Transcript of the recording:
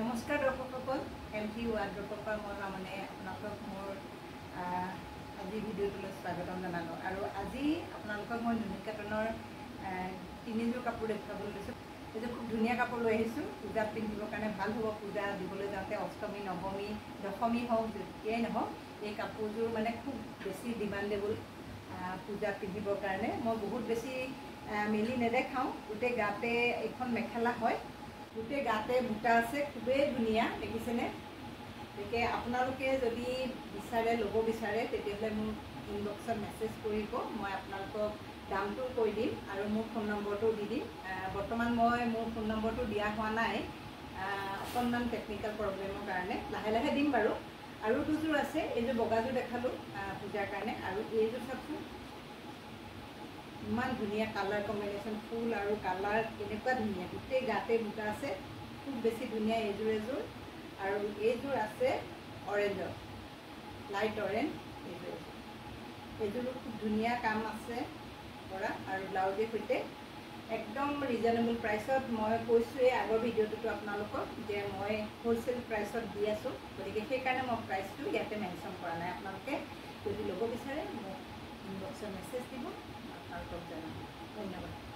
নমস্কাৰ দৰ্শকসকল, এমটি ৱাৰ্ড্ৰপৰ পৰা মই মানে আপোনালোকক মোৰ আজি ভিডিঅ'টোলৈ স্বাগতম জনালোঁ। আৰু আজি আপোনালোকক মই নুনি কটনৰ তিনিযোৰ কাপোৰ দেখুৱাবলৈ লৈছোঁ। এইযোৰ খুব ধুনীয়া কাপোৰ লৈ আহিছোঁ, পূজাত পিন্ধিবৰ কাৰণে ভাল হ'ব। পূজা দিবলৈ যাওঁতে অষ্টমী, নৱমী, দশমী হওক, যেতিয়াই নহওক এই কাপোৰযোৰ মানে খুব বেছি ডিমাণ্ডেবল পূজাত পিন্ধিবৰ কাৰণে। মই বহুত বেছি মেলি নেদেখাওঁ, গোটেই গাতে এইখন মেখেলা হয়, গোটেই গাতে বুটা আছে, খুবেই ধুনীয়া দেখিছেনে। গতিকে আপোনালোকে যদি বিচাৰে, ল'ব বিচাৰে, তেতিয়াহ'লে মোক ইনবক্সত মেছেজ কৰিব, মই আপোনালোকক দামটো কৈ দিম আৰু মোৰ ফোন নম্বৰটো দি দিম। বৰ্তমান মই মোৰ ফোন নম্বৰটো দিয়া হোৱা নাই, অকণমান টেকনিকেল প্ৰব্লেমৰ কাৰণে। লাহে লাহে দিম বাৰু। আৰু দুযোৰ আছে, এইযোৰ বগাযোৰ দেখালোঁ পূজাৰ কাৰণে, আৰু এইযোৰ চাওকচোন, ইমান ধুনীয়া কালাৰ কম্বিনেশ্যন, ফুল আৰু কালাৰ কেনেকুৱা ধুনীয়া, গোটেই গাতে বুটা আছে, খুব বেছি ধুনীয়া এযোৰ। আৰু এইযোৰ আছে অৰেঞ্জৰ, লাইট অৰেঞ্জ এইযোৰো খুব ধুনীয়া কাম আছে কৰা, আৰু ব্লাউজৰ সৈতে একদম ৰিজনেবল প্ৰাইচত। মই কৈছোঁৱেই আগৰ ভিডিঅ'টোতো আপোনালোকক যে মই হ'লচেল প্ৰাইচত দি আছোঁ, গতিকে সেইকাৰণে মই প্ৰাইচটো ইয়াতে মেনশ্যন কৰা নাই। আপোনালোকে যদি ল'ব বিচাৰে মোক ইনবক্সত মেছেজ দিব, আপোনালোকক জনাম। ধন্যবাদ।